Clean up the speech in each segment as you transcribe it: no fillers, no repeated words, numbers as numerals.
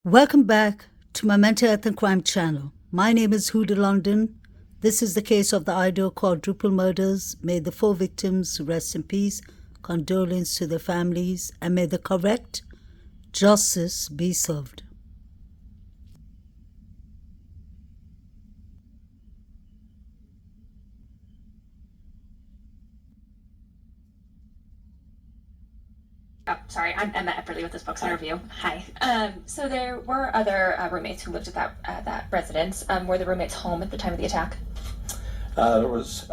Welcome back to my Mental Health and Crime channel. My name is Huda London. This is the case of the Idaho quadruple murders. May the 4 victims rest in peace. Condolence to their families, and may the correct justice be served. Oh, sorry, I'm Emma Epperly with this Books and Review. Hi. So there were other roommates who lived at that residence. Were the roommates home at the time of the attack? There was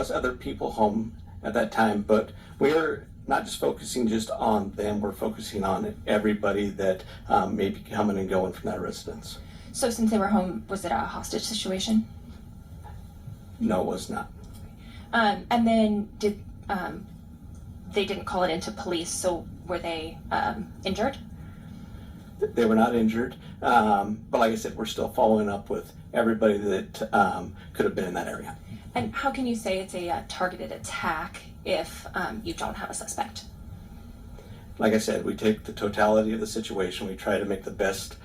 other people home at that time, but we're not just focusing just on them. We're focusing on everybody that may be coming and going from that residence. So since they were home, was it a hostage situation? No, it was not. And then they didn't call it into police, so were they injured? They were not injured, but like I said, we're still following up with everybody that could have been in that area. And how can you say it's a targeted attack if you don't have a suspect? Like I said, we take the totality of the situation. We try to make the best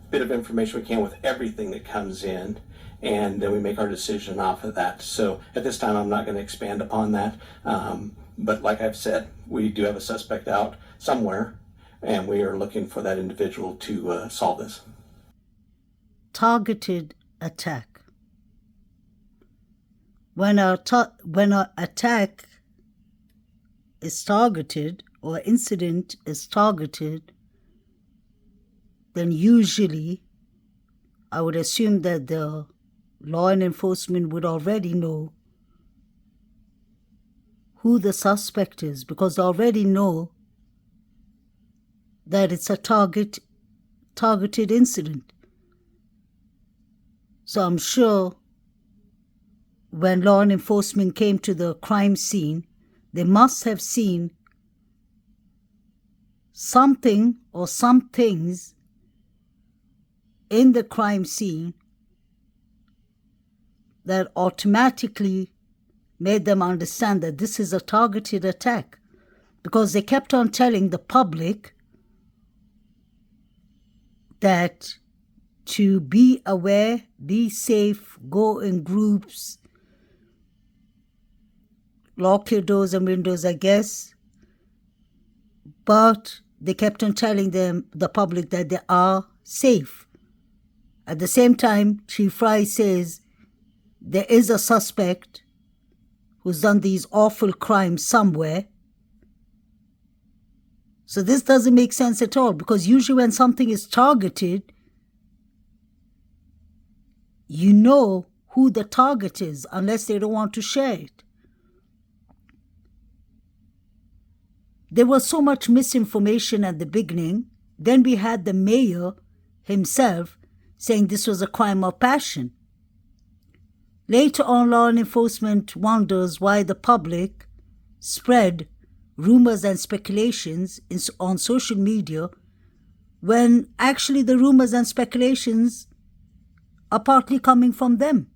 bit of information we can with everything that comes in, and then we make our decision off of that. So at this time, I'm not going to expand upon that. But like I've said, we do have a suspect out somewhere, and we are looking for that individual to solve this. Targeted attack. When an attack is targeted or incident is targeted, then usually I would assume that the law enforcement would already know who the suspect is, because they already know that it's a targeted incident. So I'm sure when law enforcement came to the crime scene, they must have seen something or some things in the crime scene that automatically made them understand that this is a targeted attack, because they kept on telling the public that to be aware, be safe, go in groups, lock your doors and windows, I guess. But they kept on telling the public, that they are safe. At the same time, Chief Fry says there is a suspect who's done these awful crimes somewhere. So this doesn't make sense at all, because usually when something is targeted, you know who the target is, unless they don't want to share it. There was so much misinformation at the beginning. Then we had the mayor himself saying this was a crime of passion. Later on, law enforcement wonders why the public spread rumors and speculations on social media, when actually the rumors and speculations are partly coming from them.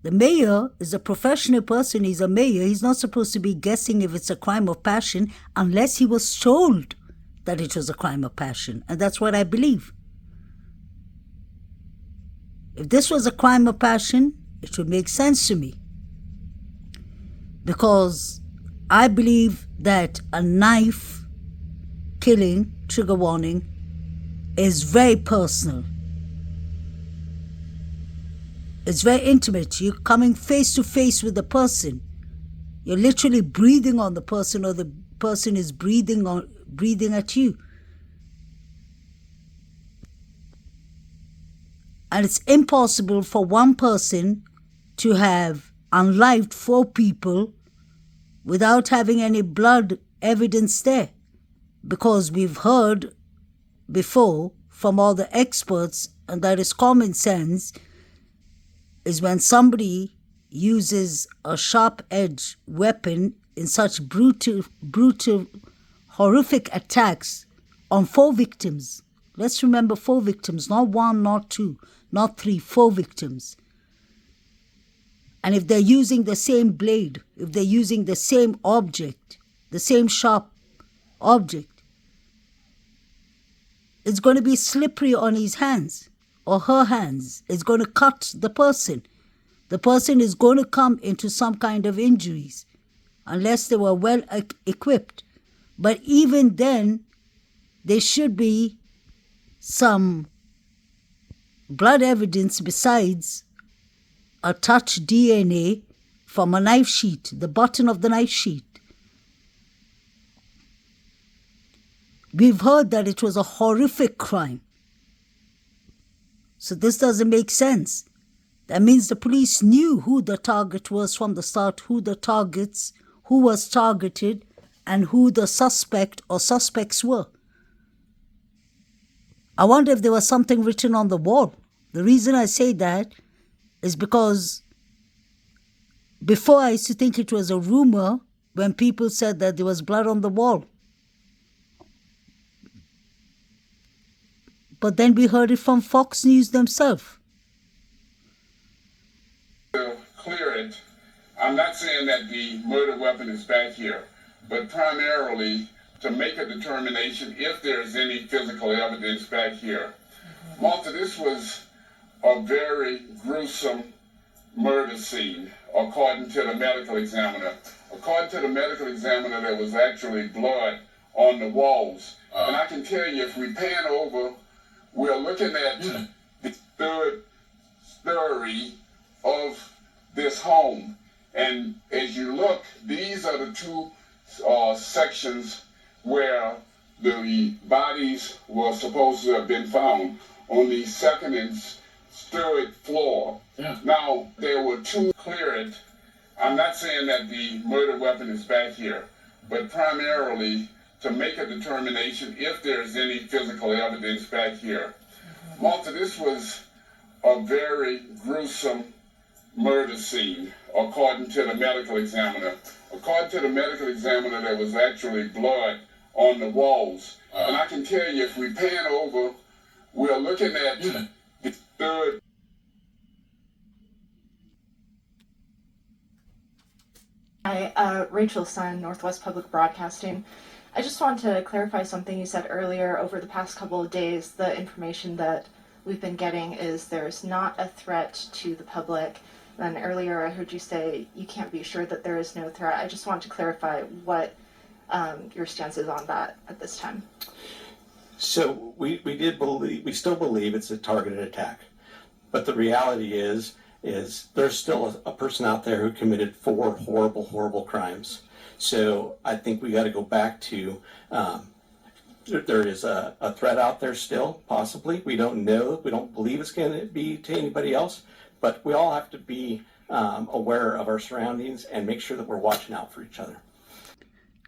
The mayor is a professional person. He's a mayor. He's not supposed to be guessing if it's a crime of passion unless he was told that it was a crime of passion. And that's what I believe. If this was a crime of passion, it would make sense to me. Because I believe that a knife killing, trigger warning, is very personal. It's very intimate. You're coming face to face with the person. You're literally breathing on the person, or the person is breathing at you. And it's impossible for one person to have unlived 4 people without having any blood evidence there. Because we've heard before from all the experts, and that is common sense, is when somebody uses a sharp-edged weapon in such brutal, horrific attacks on 4 victims. Let's remember 4 victims, not 1, not 2, not 3, 4 victims. And if they're using the same blade, if they're using the same object, the same sharp object, it's going to be slippery on his hands or her hands. It's going to cut the person. The person is going to come into some kind of injuries unless they were well equipped. But even then, there should be some blood evidence besides a touch DNA from a knife sheath, the button of the knife sheath. We've heard that it was a horrific crime. So this doesn't make sense. That means the police knew who the target was from the start, who was targeted, and who the suspect or suspects were. I wonder if there was something written on the wall. The reason I say that is because before I used to think it was a rumor when people said that there was blood on the wall. But then we heard it from Fox News themselves. To clear it, I'm not saying that the murder weapon is back here, but primarily to make a determination if there's any physical evidence back here. Malta, this was a very gruesome murder scene, according to the medical examiner. According to the medical examiner, there was actually blood on the walls. And I can tell you, if we pan over, we're looking at the third story of this home. And as you look, these are the two sections where the bodies were supposed to have been found, on the second and third floor. Now, there were two cleared. I'm not saying that the murder weapon is back here, but primarily to make a determination if there's any physical evidence back here. Malta, this was a very gruesome murder scene, according to the medical examiner. According to the medical examiner, there was actually blood on the walls. And I can tell you, if we pan over, we're looking at the third. Hi, Rachel Sun, Northwest Public Broadcasting. I just want to clarify something you said earlier. Over the past couple of days, the information that we've been getting is there's not a threat to the public. Then earlier I heard you say you can't be sure that there is no threat. I just want to clarify what your stance is on that at this time. So we still believe it's a targeted attack. But the reality is there's still a person out there who committed 4 horrible, horrible crimes. So I think we got to go back to there is a threat out there still, possibly. We don't know. We don't believe it's going to be to anybody else. But we all have to be aware of our surroundings and make sure that we're watching out for each other.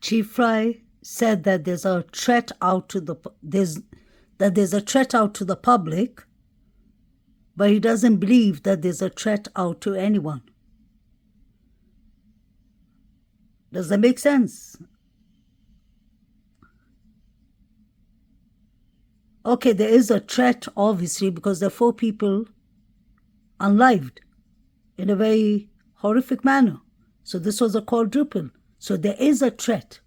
Chief Fry said that there's a threat out to the public, but he doesn't believe that there's a threat out to anyone. Does that make sense? Okay, there is a threat, obviously, because there are 4 people unlived in a very horrific manner. So this was a quadruple. So there is a threat.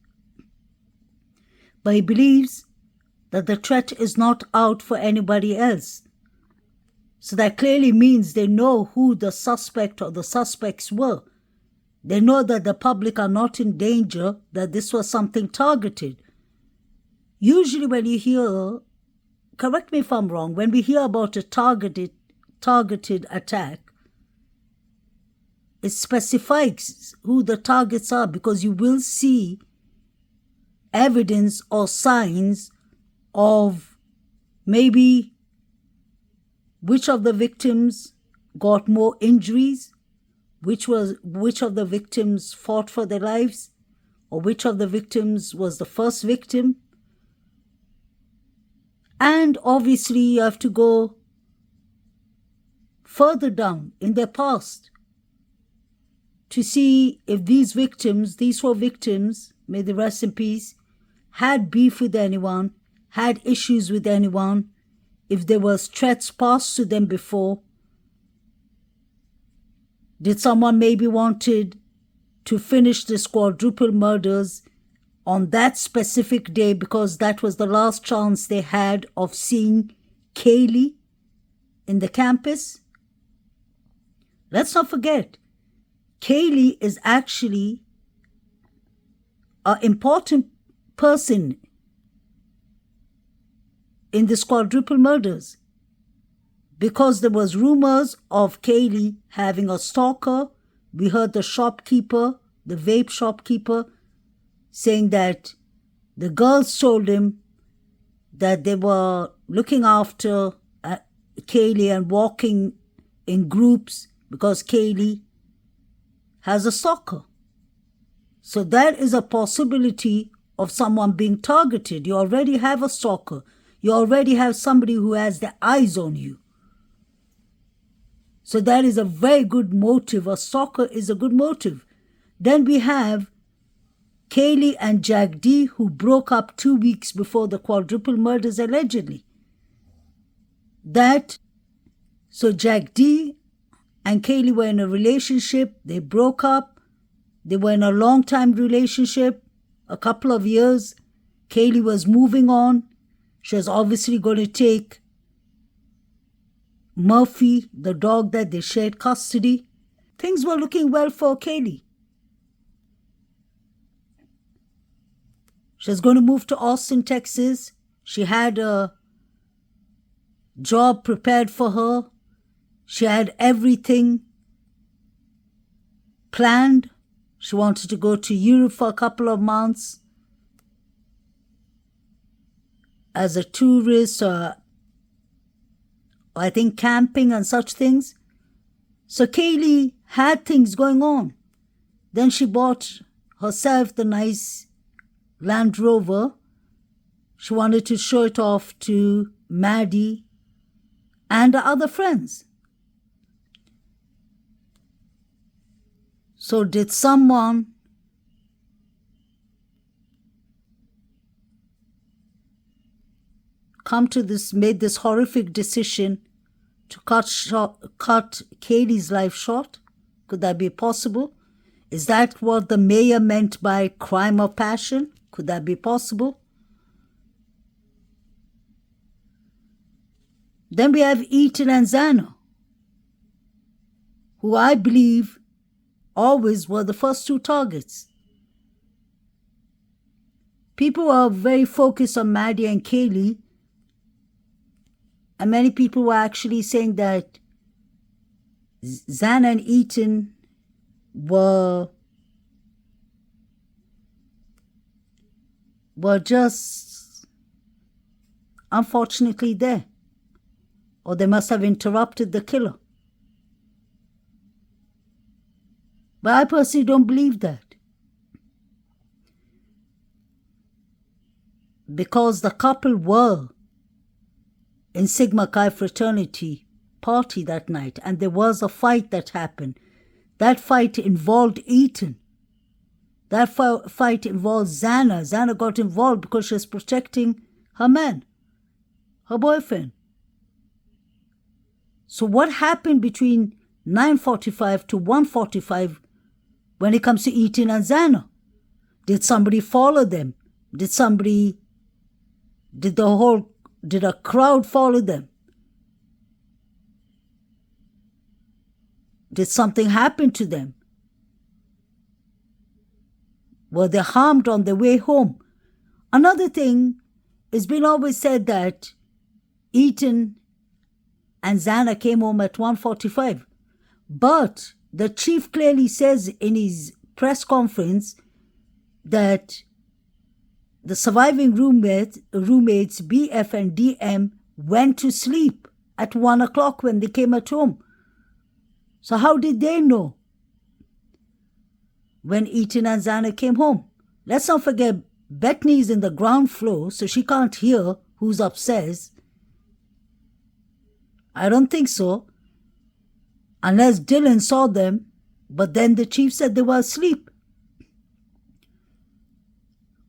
But he believes that the threat is not out for anybody else. So that clearly means they know who the suspect or the suspects were. They know that the public are not in danger, that this was something targeted. Usually when you hear, correct me if I'm wrong, when we hear about a targeted attack, it specifies who the targets are, because you will see evidence or signs of maybe which of the victims got more injuries, which of the victims fought for their lives, or which of the victims was the first victim. And obviously you have to go further down in their past to see if these 4 victims, may they rest in peace, had beef with anyone, had issues with anyone, if there was threats passed to them before. Did someone maybe wanted to finish this quadruple murders on that specific day because that was the last chance they had of seeing Kaylee in the campus. Let's not forget, Kaylee is actually an important person in these quadruple murders because there was rumors of Kaylee having a stalker. We heard the shopkeeper, the vape shopkeeper, saying that the girls told him that they were looking after Kaylee and walking in groups because Kaylee has a stalker. So that is a possibility of someone being targeted. You already have a stalker. You already have somebody who has their eyes on you. So that is a very good motive. A stalker is a good motive. Then we have Kaylee and Jack D, who broke up 2 weeks before the quadruple murders allegedly. So Jack D and Kaylee were in a relationship. They broke up. They were in a long-time relationship, a couple of years. Kaylee was moving on. She was obviously going to take Murphy, the dog that they shared custody. Things were looking well for Kaylee. She was going to move to Austin, Texas. She had a job prepared for her. She had everything planned. She wanted to go to Europe for a couple of months as a tourist or I think camping and such things. So Kaylee had things going on. Then she bought herself the nice Land Rover. She wanted to show it off to Maddie and the other friends. So did someone made this horrific decision to cut Kaylee's life short? Could that be possible? Is that what the mayor meant by crime of passion? Could that be possible? Then we have Eaton and Xana, who I believe always were the first two targets. People are very focused on Maddie and Kaylee, and many people were actually saying that Xana and Eaton were just unfortunately there, or they must have interrupted the killer. But I personally don't believe that, because the couple were in Sigma Chi fraternity party that night, and there was a fight that happened. That fight involved Eaton. That fight involved Xana. Xana got involved because she was protecting her man, her boyfriend. So what happened between 9:45 to 1:45 when it comes to Eaton and Xana? Did somebody follow them? Did a crowd follow them? Did something happen to them? Were they harmed on their way home? Another thing, it's been always said that Eaton and Xana came home at 1:45. But the chief clearly says in his press conference that the surviving roommates, BF and DM, went to sleep at 1 o'clock when they came at home. So how did they know when Eaton and Xana came home? Let's not forget, Bethany is in the ground floor, so she can't hear who's upstairs. I don't think so, unless Dylan saw them, but then the chief said they were asleep.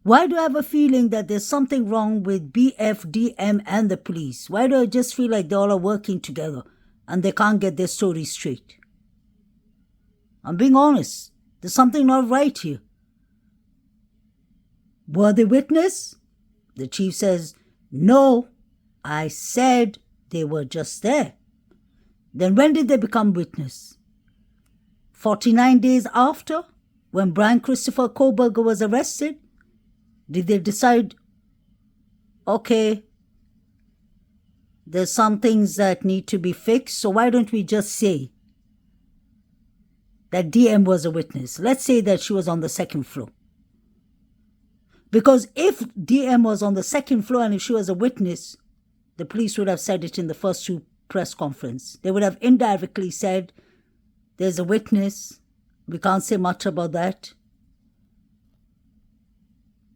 Why do I have a feeling that there's something wrong with BF, DM, and the police? Why do I just feel like they all are working together and they can't get their story straight? I'm being honest. There's something not right here. Were they witness? The chief says, no, I said they were just there. Then when did they become witness? 49 days after, when Brian Christopher Koberger was arrested? Did they decide, okay, there's some things that need to be fixed, so why don't we just say that DM was a witness? Let's say that she was on the second floor. Because if DM was on the second floor and if she was a witness, the police would have said it in the first two press conferences. They would have indirectly said, there's a witness, we can't say much about that.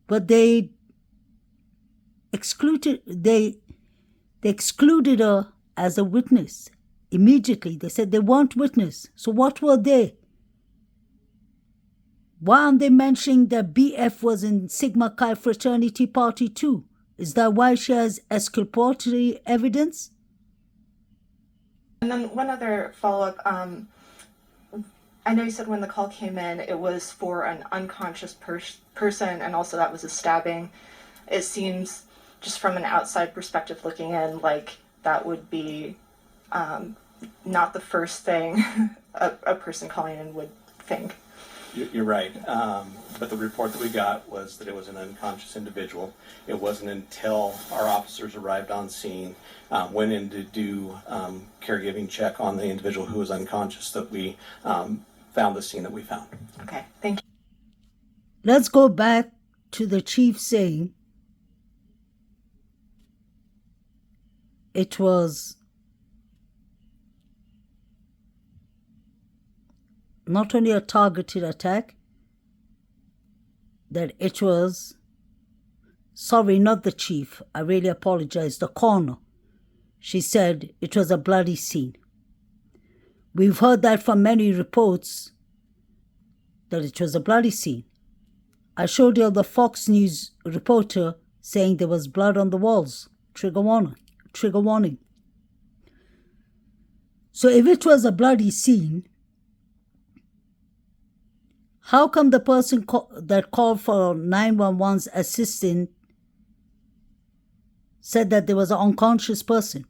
But they excluded her as a witness immediately. They said they weren't witness. So what were they? Why aren't they mentioning that BF was in Sigma Chi fraternity party too? Is that why she has exculpatory evidence? And then one other follow-up. I know you said when the call came in, it was for an unconscious person, and also that was a stabbing. It seems, just from an outside perspective looking in, like that would be not the first thing a person calling in would think. You're right. But the report that we got was that it was an unconscious individual. It wasn't until our officers arrived on scene, went in to do caregiving check on the individual who was unconscious, that we found the scene that we found. Okay, thank you. Let's go back to the chief saying it was not only a targeted attack, that it was, sorry, not the chief, I really apologize, the coroner. She said it was a bloody scene. We've heard that from many reports, that it was a bloody scene. I showed you the Fox News reporter saying there was blood on the walls. Trigger warning. So if it was a bloody scene, how come the person that called for 911's assistant said that there was an unconscious person?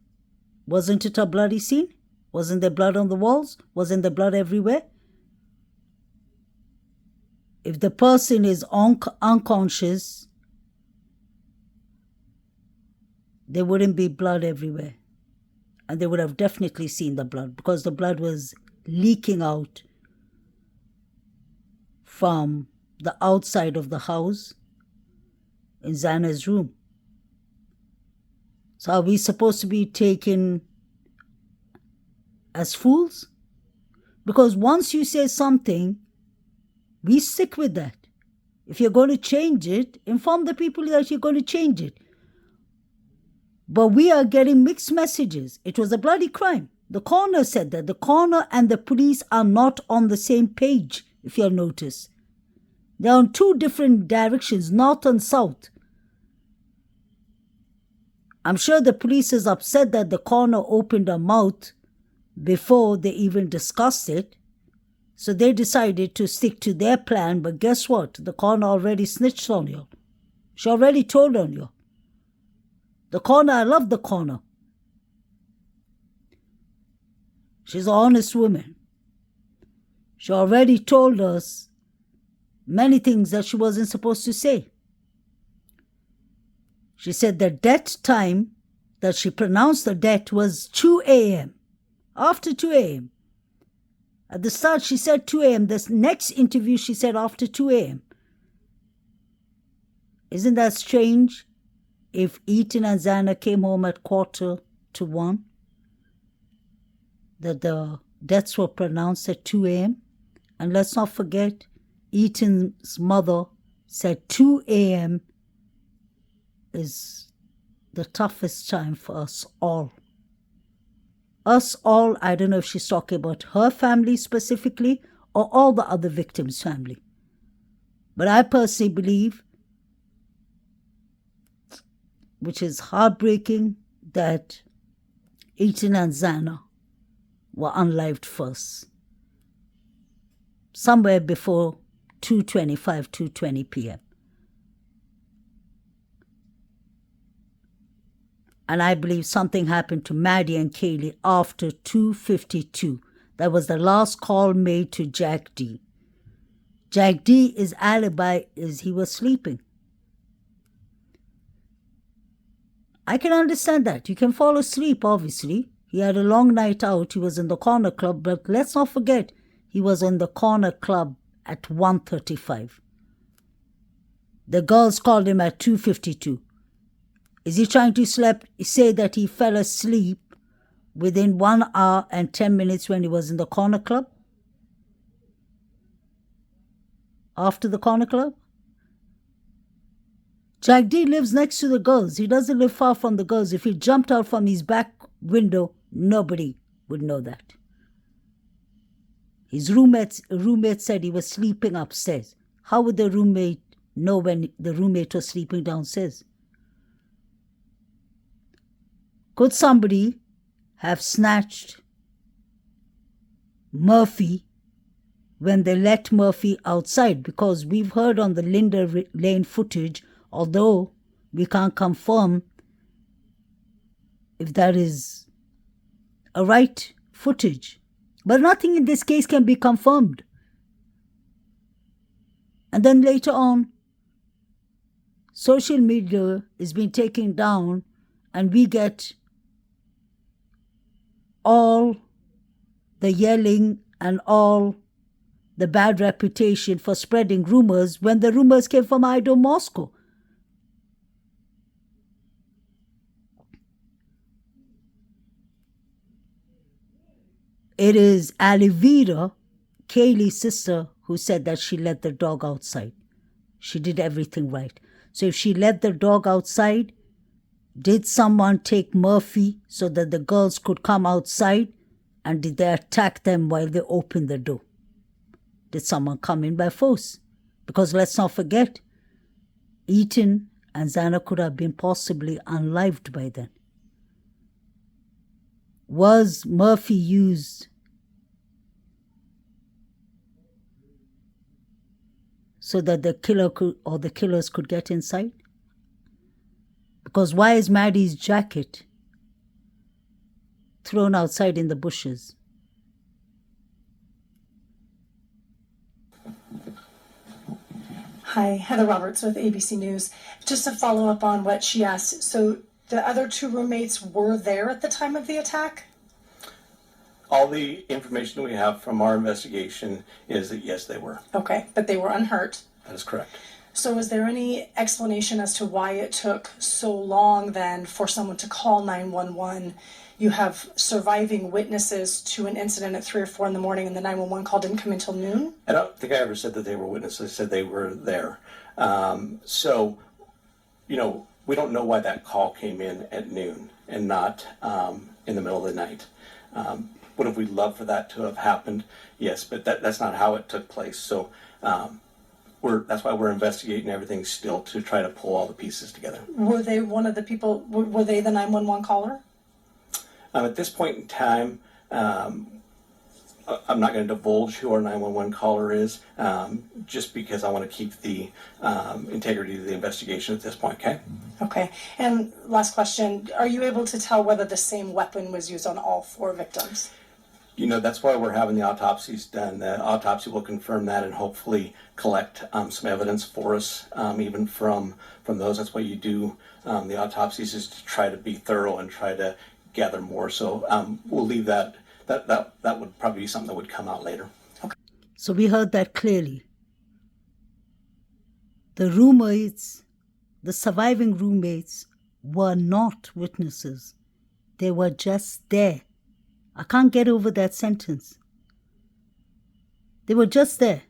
Wasn't it a bloody scene? Wasn't there blood on the walls? Wasn't there blood everywhere? If the person is unconscious, there wouldn't be blood everywhere. And they would have definitely seen the blood, because the blood was leaking out from the outside of the house in Xana's room. So are we supposed to be taken as fools? Because once you say something, we stick with that. If you're going to change it, inform the people that you're going to change it. But we are getting mixed messages. It was a bloody crime. The coroner said that. The coroner and the police are not on the same page, if you'll notice. They're on two different directions, north and south. I'm sure the police is upset that the coroner opened her mouth before they even discussed it. So they decided to stick to their plan, but guess what? The coroner already snitched on you. She already told on you. The coroner, I love the coroner. She's an honest woman. She already told us many things that she wasn't supposed to say. She said the death time that she pronounced the death was 2 a.m. After 2 a.m. At the start, she said 2 a.m. This next interview, she said after 2 a.m. Isn't that strange? If Ethan and Xana came home at 1:45, that the deaths were pronounced at 2 a.m. And let's not forget, Ethan's mother said 2 a.m. is the toughest time for us all. Us all, I don't know if she's talking about her family specifically or all the other victims' family. But I personally believe, which is heartbreaking, that Ethan and Xana were unlived first. Somewhere before 2:25, 2:20 p.m. And I believe something happened to Maddie and Kaylee after 2:52. That was the last call made to Jack D. Jack D's alibi is he was sleeping. I can understand that. You can fall asleep, obviously. He had a long night out. He was in the corner club. But let's not forget, he was in the corner club at 1:35. The girls called him at 2:52. Is he trying to say that he fell asleep within 1 hour and 10 minutes when he was in the corner club? After the corner club? Jack D lives next to the girls. He doesn't live far from the girls. If he jumped out from his back window, nobody would know that. His roommate said he was sleeping upstairs. How would the roommate know when the roommate was sleeping downstairs? Could somebody have snatched Murphy when they let Murphy outside? Because we've heard on the Linda Lane footage, although we can't confirm if that is a right footage. But nothing in this case can be confirmed. And then later on, social media is being taken down and we get all the yelling and all the bad reputation for spreading rumors when the rumors came from Idaho, Moscow. It is Alivira, Kaylee's sister, who said that she let the dog outside. She did everything right. So if she let the dog outside, did someone take Murphy so that the girls could come outside? And did they attack them while they opened the door? Did someone come in by force? Because let's not forget, Eaton and Xana could have been possibly unlived by then. Was Murphy used so that the killer could, or the killers could get inside? Because why is Maddie's jacket thrown outside in the bushes? Hi, Heather Roberts with ABC News. Just to follow up on what she asked, so the other two roommates were there at the time of the attack? All the information we have from our investigation is that yes, they were. Okay, but they were unhurt. That is correct. So is there any explanation as to why it took so long then for someone to call 911? You have surviving witnesses to an incident at 3 or 4 in the morning and the 911 call didn't come until noon? I don't think I ever said that they were witnesses. I said they were there. So, we don't know why that call came in at noon and not in the middle of the night. Would have we loved for that to have happened? Yes, but that's not how it took place. So that's why we're investigating everything still to try to pull all the pieces together. Were they one of the people, were they the 911 caller? At this point in time, I'm not going to divulge who our 911 caller is, just because I want to keep the integrity of the investigation at this point, okay? Okay, and last question, are you able to tell whether the same weapon was used on all 4 victims? That's why we're having the autopsies done. The autopsy will confirm that and hopefully collect some evidence for us, even from those. That's why you do the autopsies, is to try to be thorough and try to gather more. So we'll leave that would probably be something that would come out later. Okay. So we heard that clearly. The roommates, the surviving roommates, were not witnesses. They were just there. I can't get over that sentence. They were just there.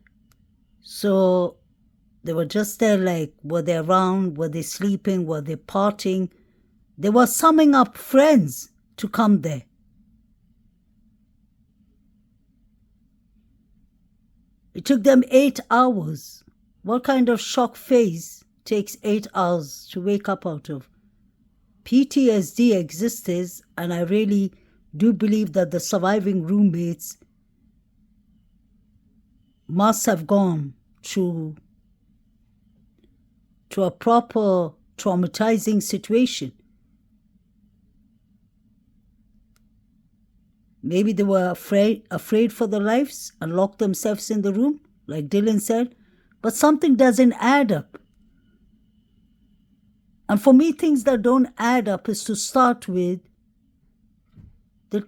So they were just there, like, were they around? Were they sleeping? Were they partying? They were summing up friends to come there. It took them 8 hours. What kind of shock phase takes 8 hours to wake up out of? PTSD exists, and I really do believe that the surviving roommates must have gone to a proper traumatizing situation. Maybe they were afraid for their lives and locked themselves in the room, like Dylan said. But something doesn't add up. And for me, things that don't add up is to start with the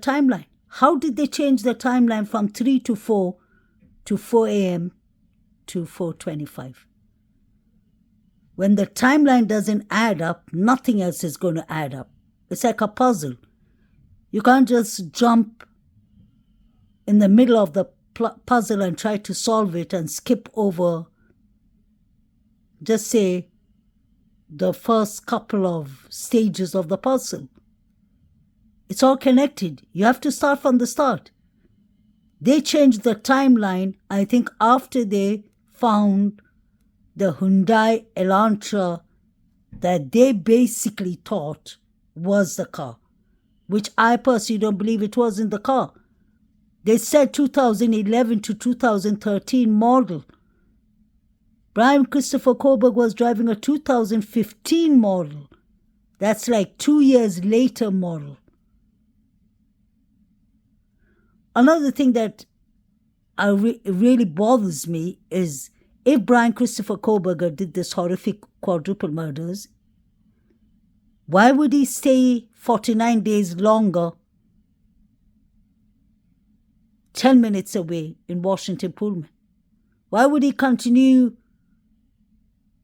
timeline. How did they change the timeline from 3 to 4 to 4 a.m. to 4:25? When the timeline doesn't add up, nothing else is going to add up. It's like a puzzle. You can't just jump in the middle of the puzzle and try to solve it and skip over, just say, the first couple of stages of the puzzle. It's all connected. You have to start from the start. They changed the timeline, I think, after they found the Hyundai Elantra that they basically thought was the car, which I personally don't believe it was in the car. They said 2011 to 2013 model. Brian Christopher Koberg was driving a 2015 model. That's like 2 years later model. Another thing that really bothers me is if Brian Christopher Koberger did this horrific quadruple murders, why would he stay 49 days longer 10 minutes away in Washington Pullman? Why would he continue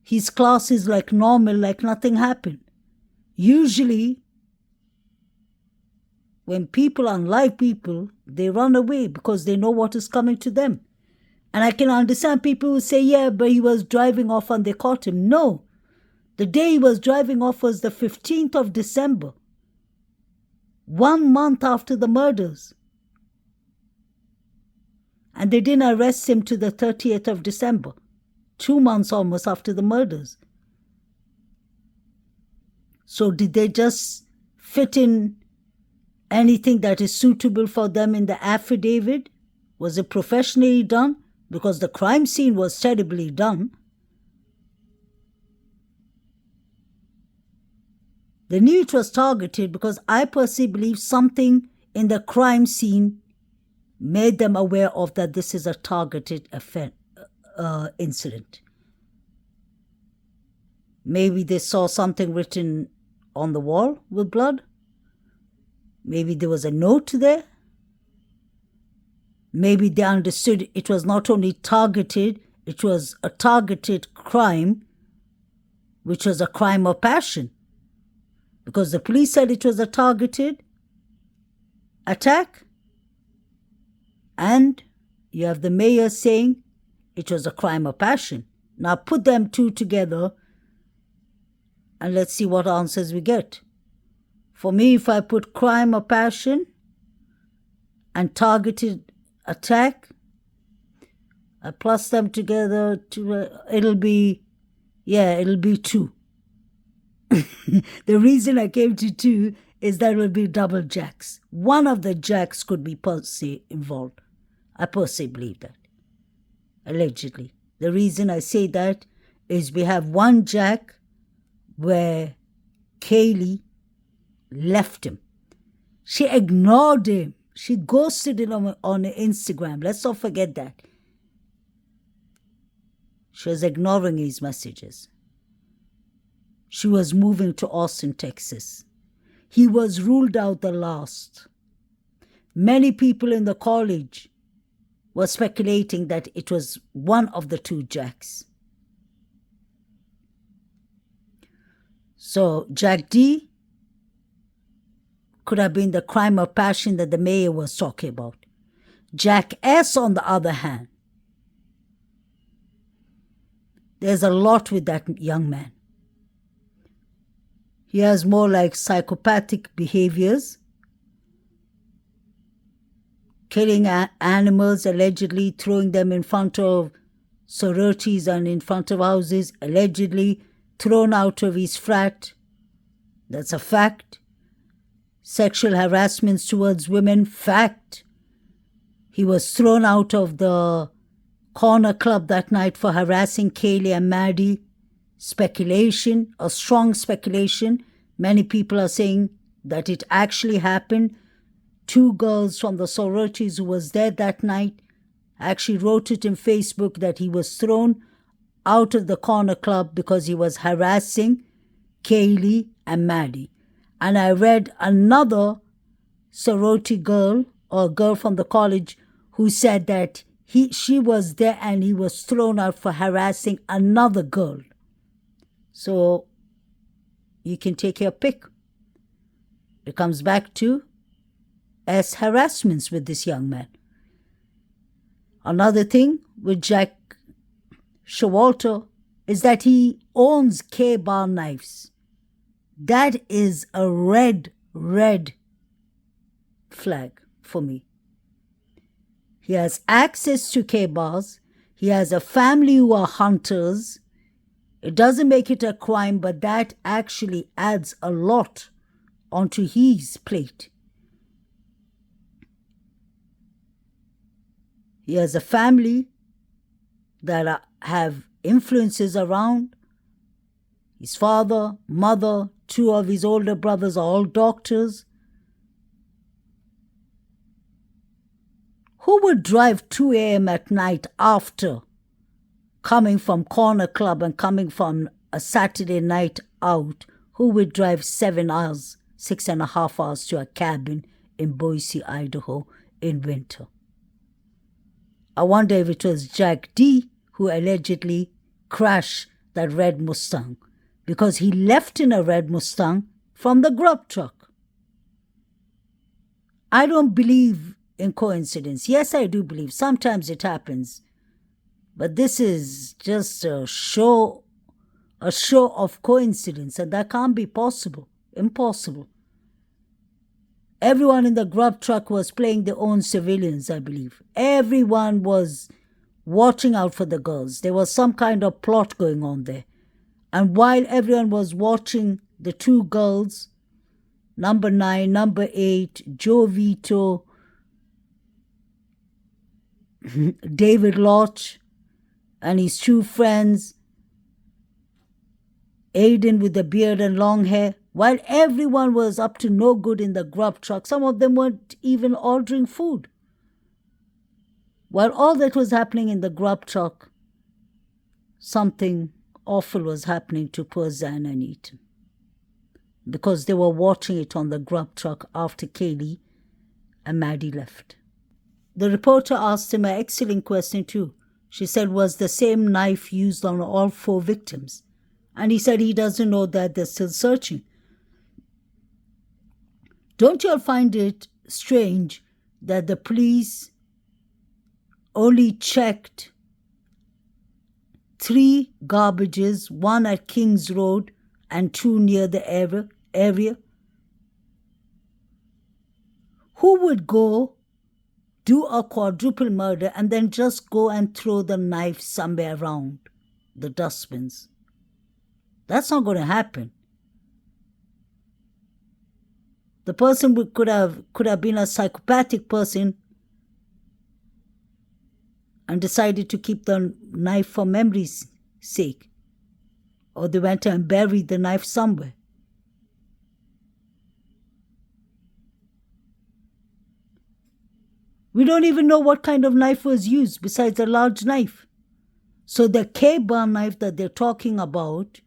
his classes like normal, like nothing happened? Usually, when people are live people, they run away because they know what is coming to them. And I can understand people who say, yeah, but he was driving off and they caught him. No. The day he was driving off was the 15th of December, 1 month after the murders. And they didn't arrest him to the 30th of December, 2 months almost after the murders. So did they just fit in anything that is suitable for them in the affidavit? Was it professionally done? Because the crime scene was terribly done. They knew it was targeted because I personally believe something in the crime scene made them aware of that this is a targeted incident. Maybe they saw something written on the wall with blood. Maybe there was a note there. Maybe they understood it was not only targeted, it was a targeted crime, which was a crime of passion. Because the police said it was a targeted attack. And you have the mayor saying it was a crime of passion. Now put them two together and let's see what answers we get. For me, if I put crime of passion and targeted attack, I plus them together, it'll be 2. The reason I came to 2 is that it will be double jacks. One of the jacks could be per se involved. I per se believe that. Allegedly. The reason I say that is we have one jack where Kaylee left him. She ignored him. She ghosted him on Instagram. Let's not forget that. She was ignoring his messages. She was moving to Austin, Texas. He was ruled out the last. Many people in the college were speculating that it was one of the 2 jacks. So Jack D could have been the crime of passion that the mayor was talking about. Jack S, on the other hand, there's a lot with that young man. He has more like psychopathic behaviors, killing animals, allegedly throwing them in front of sororities and in front of houses, allegedly thrown out of his frat. That's a fact. Sexual harassments towards women, fact. He was thrown out of the corner club that night for harassing Kaylee and Maddie. Speculation, a strong speculation. Many people are saying that it actually happened. two girls from the sororities who was there that night actually wrote it in Facebook that he was thrown out of the corner club because he was harassing Kaylee and Maddie. And I read another sorority girl or girl from the college who said that she was there and he was thrown out for harassing another girl. So you can take your pick. It comes back to as harassments with this young man. Another thing with Jack Showalter is that he owns K-bar knives. That is a red flag for me. He has access to K-bars. He has a family who are hunters. It doesn't make it a crime, but that actually adds a lot onto his plate. He has a family that have influences around. His father, mother, two of his older brothers are all doctors. Who would drive 2 a.m. at night after coming from Corner Club and coming from a Saturday night out? Who would drive 7 hours, 6.5 hours to a cabin in Boise, Idaho in winter? I wonder if it was Jack D who allegedly crashed that red Mustang, because he left in a red Mustang from the grub truck. I don't believe in coincidence. Yes, I do believe. Sometimes it happens. But this is just a show of coincidence, and that can't be possible. Impossible. Everyone in the grub truck was playing their own civilians, I believe. Everyone was watching out for the girls. There was some kind of plot going on there. And while everyone was watching the two girls, number 9, number 8, Joe Vito, David Lodge, and his two friends, Aiden with the beard and long hair, while everyone was up to no good in the grub truck, some of them weren't even ordering food. While all that was happening in the grub truck, something awful was happening to poor Zan and Ethan, because they were watching it on the grub truck after Kaylee and Maddie left. The reporter asked him an excellent question too. She said, was the same knife used on all 4 victims? And he said he doesn't know, that they're still searching. Don't you all find it strange that the police only checked 3 garbages, 1 at Kings Road and 2 near the area? Who would go do a quadruple murder and then just go and throw the knife somewhere around the dustbins? That's not going to happen. The person could have been a psychopathic person and decided to keep the knife for memory's sake. Or they went and buried the knife somewhere. We don't even know what kind of knife was used besides a large knife. So the K-bar knife that they're talking about,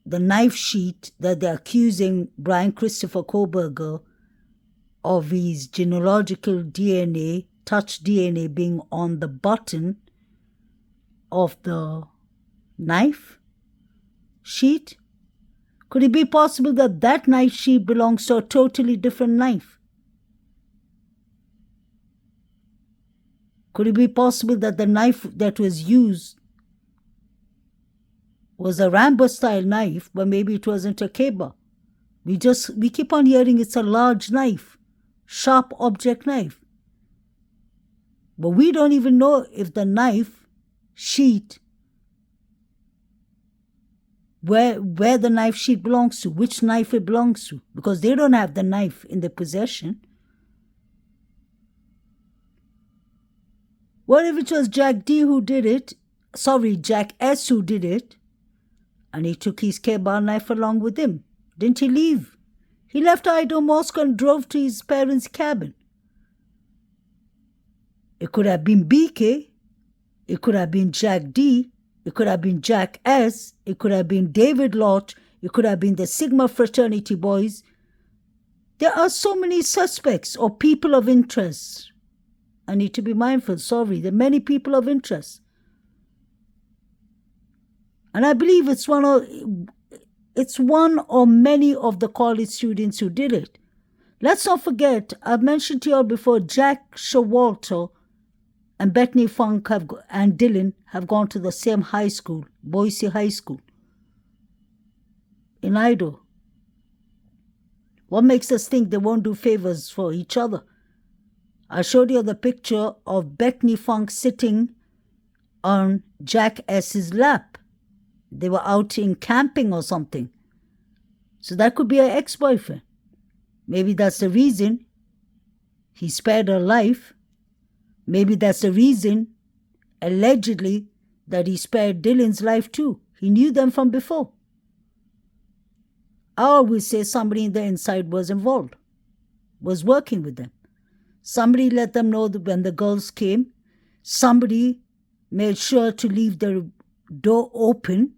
the knife sheet that they're accusing Brian Christopher Koberger of his genealogical DNA, touch DNA being on the button of the knife sheet, could it be possible that that knife sheet belongs to a totally different knife? Could it be possible that the knife that was used was a Rambo-style knife, but maybe it wasn't a K-bar? We keep on hearing it's a large knife, sharp object knife. But we don't even know if the knife sheet, where the knife sheet belongs to, which knife it belongs to, because they don't have the knife in their possession. What if it was Jack D who did it? Sorry, Jack S who did it, and he took his K-bar knife along with him? Didn't he leave He left Idaho Mosque and drove to his parents' cabin. It could have been BK. It could have been Jack D. It could have been Jack S. It could have been David Lott. It could have been the Sigma fraternity boys. There are so many suspects or people of interest. I need to be mindful, sorry. There are many people of interest. And I believe it's one or many of the college students who did it. Let's not forget, I've mentioned to you all before, Jack Showalter and Bethany Funk and Dylan have gone to the same high school, Boise High School, in Idaho. What makes us think they won't do favors for each other? I showed you the picture of Bethany Funk sitting on Jack S.'s lap. They were out in camping or something. So that could be her ex-boyfriend. Maybe that's the reason he spared her life. Maybe that's the reason, allegedly, that he spared Dylan's life too. He knew them from before. I always say somebody in the inside was involved, was working with them. Somebody let them know that when the girls came, somebody made sure to leave the door open,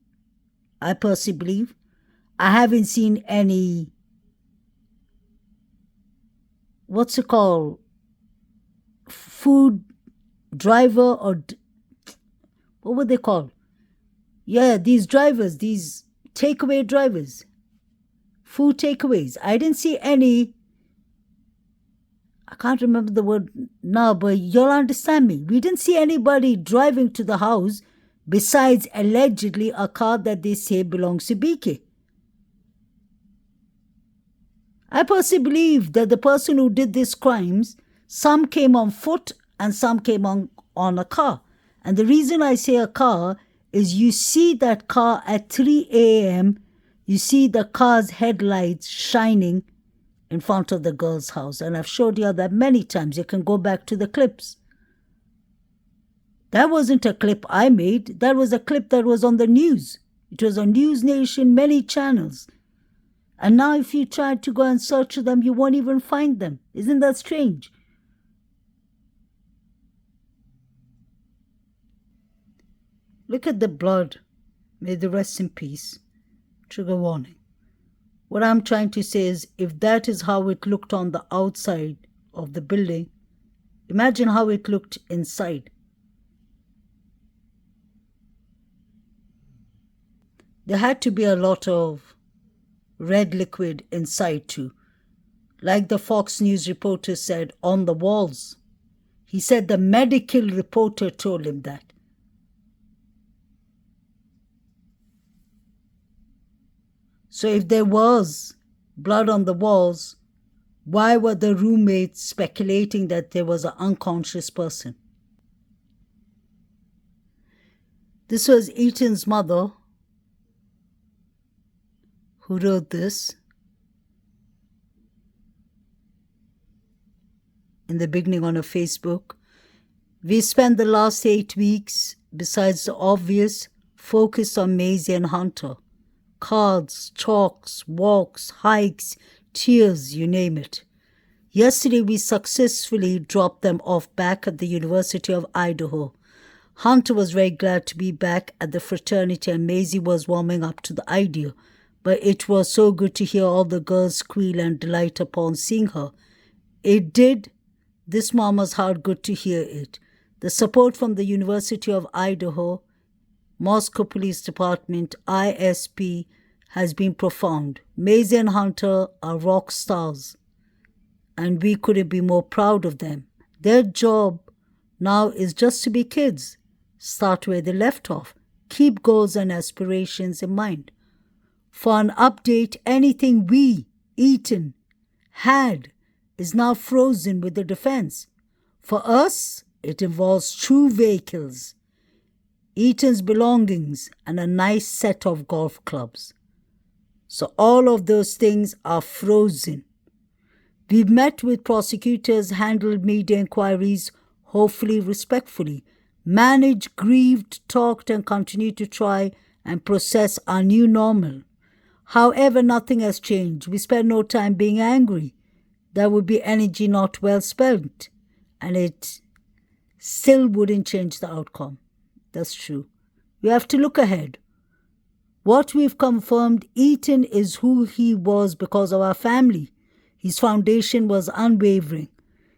I personally believe. I haven't seen any, what's it called, food driver or, what were they called? Yeah, these drivers, these takeaway drivers, food takeaways. I didn't see any, I can't remember the word now, but you'll understand me. We didn't see anybody driving to the house besides allegedly a car that they say belongs to BK. I personally believe that the person who did these crimes, some came on foot and some came on a car. And the reason I say a car is you see that car at 3 a.m., you see the car's headlights shining in front of the girl's house. And I've showed you that many times. You can go back to the clips. That wasn't a clip I made. That was a clip that was on the news. It was on News Nation, many channels. And now if you try to go and search them, you won't even find them. Isn't that strange? Look at the blood. May the rest in peace. Trigger warning. What I'm trying to say is, if that is how it looked on the outside of the building, imagine how it looked inside. There had to be a lot of red liquid inside too. Like the Fox News reporter said, on the walls. He said the medical reporter told him that. So if there was blood on the walls, why were the roommates speculating that there was an unconscious person? This was Ethan's mother who wrote this in the beginning on her Facebook. We spent the last 8 weeks, besides the obvious, focused on Maisie and Hunter. Cards, chalks, walks, hikes, tears, you name it. Yesterday we successfully dropped them off back at the University of Idaho. Hunter was very glad to be back at the fraternity and Maisie was warming up to the idea. But it was so good to hear all the girls squeal and delight upon seeing her. It did this mama's heart good to hear it. The support from the University of Idaho, Moscow Police Department, ISP, has been profound. Maisie and Hunter are rock stars, and we couldn't be more proud of them. Their job now is just to be kids. Start where they left off. Keep goals and aspirations in mind. For an update, anything we, Eaton, had is now frozen with the defense. For us, it involves 2 vehicles, Eaton's belongings, and a nice set of golf clubs. So all of those things are frozen. We've met with prosecutors, handled media inquiries, hopefully respectfully, managed, grieved, talked, and continue to try and process our new normal. However, nothing has changed. We spend no time being angry. That would be energy not well spent, and it still wouldn't change the outcome. That's true. We have to look ahead. What we've confirmed, Ethan is who he was because of our family. His foundation was unwavering.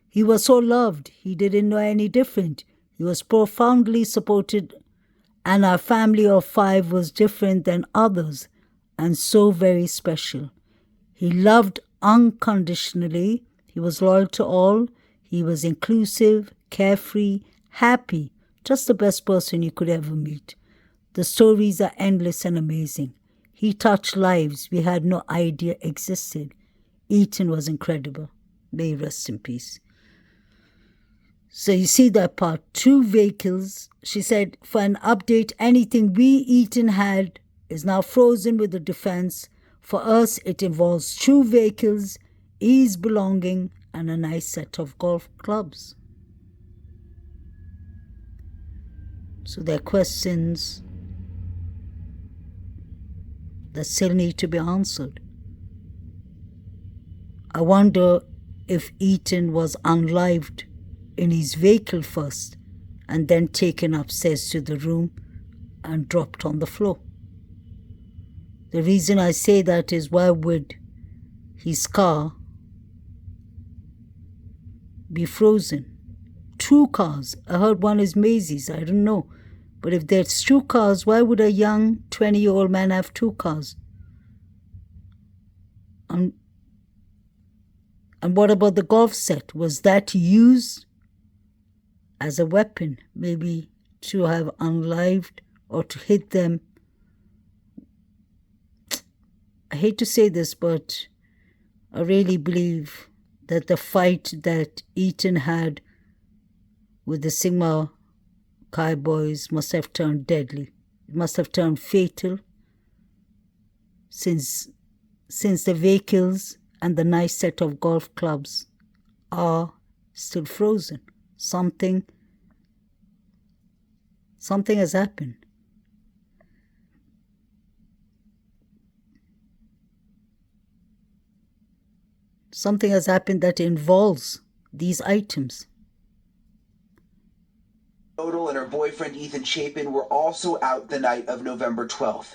He was so loved, he didn't know any different. He was profoundly supported, and our family of 5 was different than others, and so very special. He loved unconditionally. He was loyal to all. He was inclusive, carefree, happy, just the best person you could ever meet. The stories are endless and amazing. He touched lives we had no idea existed. Ethan was incredible. May he rest in peace. So you see that part. 2 vehicles. She said, for an update, anything we, Ethan, had is now frozen with the defense. For us, it involves 2 vehicles, his belonging, and a nice set of golf clubs. So there are questions that still need to be answered. I wonder if Ethan was unlived in his vehicle first and then taken upstairs to the room and dropped on the floor. The reason I say that is, why would his car be frozen? 2 cars. I heard one is Maisie's. I don't know. But if there's 2 cars, why would a young 20-year-old man have 2 cars? And what about the golf set? Was that used as a weapon? Maybe to have unlived or to hit them? I hate to say this, but I really believe that the fight that Ethan had with the Sigma Chi boys must have turned deadly. It must have turned fatal, since the vehicles and the nice set of golf clubs are still frozen. Something has happened. Something has happened that involves these items. Odell and her boyfriend Ethan Chapin were also out the night of November 12th.